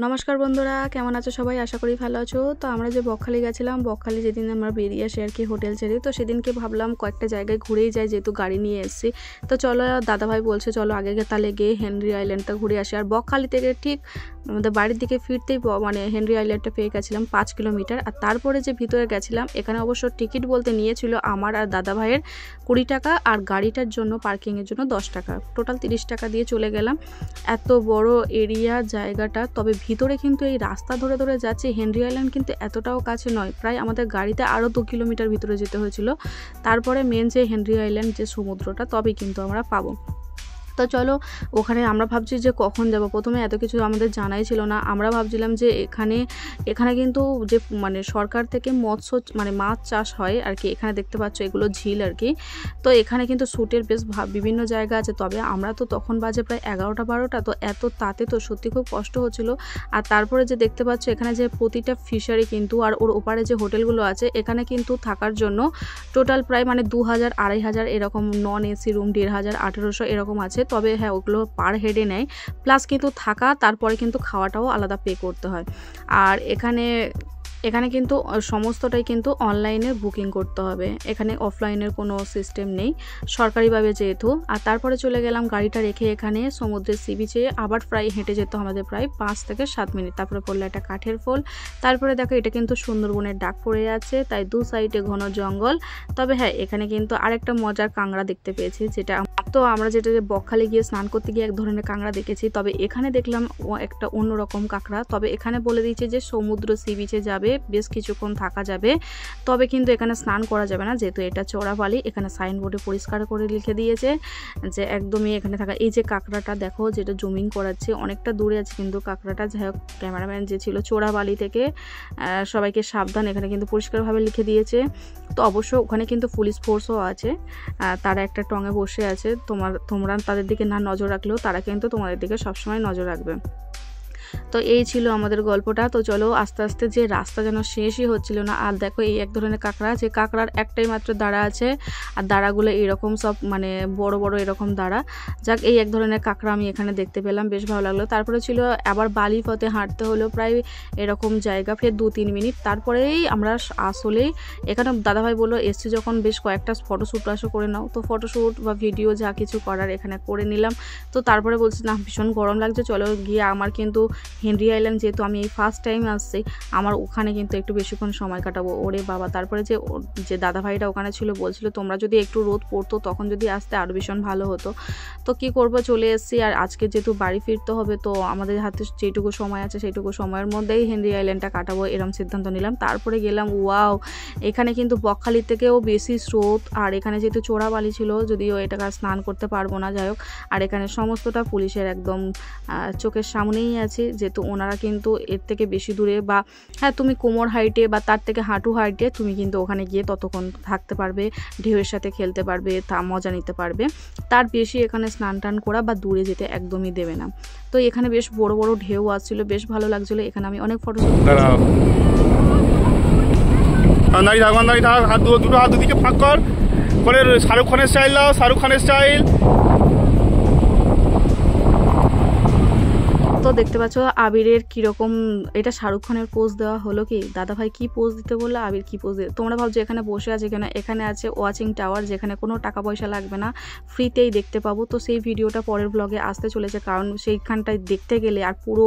নমস্কার বন্ধুরা, কেমন আছো সবাই? আশা করি ভালো আছো। তো আমরা যে বকখালি গেছিলাম, বকখালি যেদিন আমরা বেরিয়ে আসি আর কি হোটেল ছেড়ে, তো সেদিনকে ভাবলাম কয়েকটা জায়গায় ঘুরেই যাই, যেহেতু গাড়ি নিয়ে এসেছি। তো চলো, দাদাভাই বলছে চলো আগে তাহলে গিয়ে হেনরি আইল্যান্ডটা ঘুরে আসি। আর বকখালি থেকে ঠিক আমাদের বাড়ির দিকে ফিরতেই মানে হেনরি আইল্যান্ডটা পেয়ে গেছিলাম 5 কিলোমিটার। আর তারপরে যে ভিতরে গেছিলাম, এখানে অবশ্য টিকিট বলতে নিয়েছিল আমার আর দাদাভাইয়ের 20 টাকা, আর গাড়িটার জন্য পার্কিংয়ের জন্য 10 টাকা, টোটাল 30 টাকা দিয়ে চলে গেলাম। এত বড় এরিয়া জায়গাটা, তবে ভিতরে কিন্তু এই রাস্তা ধরে ধরে যাচ্ছে। হেনরি আইল্যান্ড কিন্তু এতটাও কাছে নয়, প্রায় আমাদের গাড়িতে আরও 2 কিলোমিটার ভিতরে যেতে হয়েছিল। তারপরে মেন যে হেনরি আইল্যান্ড যে সমুদ্রটা, তবেই কিন্তু আমরা পাবো। তো চলো, ওখানে আমরা ভাবছি যে কখন যাব। প্রথমে এত কিছু আমাদের জানাই ছিল না। আমরা ভাবছিলাম যে এখানে কিন্তু যে মানে সরকার থেকে মৎস্য মানে মাছ চাষ হয় আর কি। এখানে দেখতে পাচ্ছ এগুলো ঝিল আর কি। তো এখানে কিন্তু শ্যুটের বেশ বিভিন্ন জায়গা আছে। তবে আমরা তো তখন বাজে প্রায় 11টা-12টা, তো এত তাতে তো সত্যি খুব কষ্ট হচ্ছিল। আর তারপরে যে দেখতে পাচ্ছ এখানে যে প্রতিটা ফিশারি কিন্তু, আর ওর ওপারে যে হোটেলগুলো আছে, এখানে কিন্তু থাকার জন্য টোটাল প্রায় মানে 2000-2500 এরকম, নন এসি রুম 1500-1800 এরকম আছে। তবে হ্যাঁ, ওগুলো পার হেডে নেয়, প্লাস কিন্তু থাকা, তারপরে কিন্তু খাওয়াটাও আলাদা পে করতে হয়। আর এখানে কিন্তু সমস্তটাই কিন্তু অনলাইনে বুকিং করতে হবে, এখানে অফলাইনের কোনো সিস্টেম নেই সরকারিভাবে যেহেতু। আর তারপরে চলে গেলাম গাড়িটা রেখে এখানে সমুদ্রের সি বিচে। আবার প্রায় হেঁটে যেতে আমাদের প্রায় 5 থেকে 7 মিনিট। তারপরে পড়লো একটা কাঠের পোল। তারপরে দেখো এটা কিন্তু সুন্দরবনের ডাক পড়ে আছে, তাই দু সাইডে ঘন জঙ্গল। তবে হ্যাঁ, এখানে কিন্তু আরেকটা মজার কাঁকড়া দেখতে পেয়েছি, যেটা আমরা যে বকখালি গিয়ে স্নান করতে গিয়ে এক ধরনের কাঁকড়া দেখেছি, তবে এখানে দেখলাম একটা অন্যরকম কাঁকড়া। তবে এখানে বলে দিয়েছে যে সমুদ্র সি বিচে যাবে, বেশ কিছুক্ষণ থাকা যাবে, তবে কিন্তু এখানে স্নান করা যাবে না, যেহেতু এটা চোরাবালি। এখানে সাইনবোর্ডে পরিষ্কার করে লিখে দিয়েছে যে একদমই এখানে থাকা। এই যে কাঁকড়াটা দেখো, যেটা জুমিং করাচ্ছে, অনেকটা দূরে আছে কিন্তু কাঁকড়াটা। যাই হোক, ক্যামেরাম্যান যে ছিল, চোরাবালি থেকে সবাইকে সাবধান, এখানে কিন্তু পরিষ্কারভাবে লিখে দিয়েছে। তো অবশ্য ওখানে কিন্তু পুলিশ ফোর্সও আছে, তারা একটা টঙে বসে আছে। তোমরা তাদের দিকে না নজর রাখলেও তারা কিন্তু তোমাদের দিকে সবসময় নজর রাখবে। তো এই ছিল আমাদের গল্পটা। তো চলো, আস্তে আস্তে যে রাস্তা যেন শেষই হচ্ছিল না। আর দেখো এই এক ধরনের কাঁকড়া, যে কাঁকড়ার একটাই মাত্র দাঁড়া আছে, আর দাঁড়াগুলো এরকম সব মানে বড় বড় এরকম দাঁড়া। যাক, এই এক ধরনের কাঁকড়া আমি এখানে দেখতে পেলাম, বেশ ভালো লাগলো। তারপরে ছিল আবার বালি পথে হাঁটতে হলো প্রায় এরকম জায়গা, ফের 2-3 মিনিট। তারপরেই আমরা আসলেই এখানে দাদাভাই বললো এসছি যখন, বেশ কয়েকটা ফটোশ্যুট করে নাও। তো ফটোশ্যুট বা ভিডিও যা কিছু করার এখানে করে নিলাম। তো তারপরে বলছি না, ভীষণ গরম লাগছে, চলো গিয়ে। আমার কিন্তু হেনরি আইল্যান্ড যেহেতু আমি এই ফার্স্ট টাইম আসছি, আমার ওখানে কিন্তু একটু বেশিক্ষণ সময় কাটাবো। ওরে বাবা! তারপরে যে দাদাভাইটা ওখানে ছিল, বলছিল তোমরা যদি একটু রোদ পড়তো তখন যদি আসতে আরও ভীষণ ভালো হতো। তো কি করবো, চলে এসেছি। আর আজকে যেহেতু বাড়ি ফিরতে হবে, তো আমাদের হাতে যেটুকু সময় আছে সেইটুকু সময়ের মধ্যেই হেনরি আইল্যান্ডটা কাটাবো, এরম সিদ্ধান্ত নিলাম। তারপরে গেলাম। ওয়াও, এখানে কিন্তু বকখালির থেকেও বেশি স্রোত। আর এখানে যেহেতু চোরাবালি ছিল, যদিও এটাকে স্নান করতে পারবো না, যাই হোক। আর এখানে সমস্তটা পুলিশের একদম চোখের সামনেই আছে, যেহেতু ওনারা কিন্তু এর থেকে বেশি দূরে, বা হ্যাঁ তুমি কোমর হাইটে বা তার থেকে হাঁটু হাইটে তুমি কিন্তু ওখানে গিয়ে ততক্ষণ থাকতে পারবে, ঢেউয়ের সাথে খেলতে পারবে, তা মজা নিতে পারবে। তার বেশি এখানে স্নান টান করা বা দূরে যেতে একদমই দেবে না। তো এখানে বেশ বড় বড় ঢেউ আসছিল, বেশ ভালো লাগছিল। এখানে আমি অনেক ফটো দুটো হাত দুদিকে ফাঁক করে শাহরুখ খানের স্টাইল দাও, শাহরুখ খানের স্টাইল। তো দেখতে পাচ্ছ আবিরের কিরকম, এটা শাহরুখ খানের পোজ দেওয়া হলো। কি দাদাভাই কি পোজ দিতে বললো, আবির কি পোজ দিতে। তোমরা ভাবছো এখানে বসে আছে কেন, এখানে আছে ওয়াচিং টাওয়ার, যেখানে কোনো টাকা পয়সা লাগবে না, ফ্রিতেই দেখতে পাবো। তো সেই ভিডিওটা পরের ব্লগে আসতে চলেছে, কারণ সেইখানটায় দেখতে গেলে আর পুরো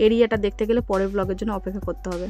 এরিয়াটা দেখতে গেলে পরের ব্লগের জন্য অপেক্ষা করতে হবে।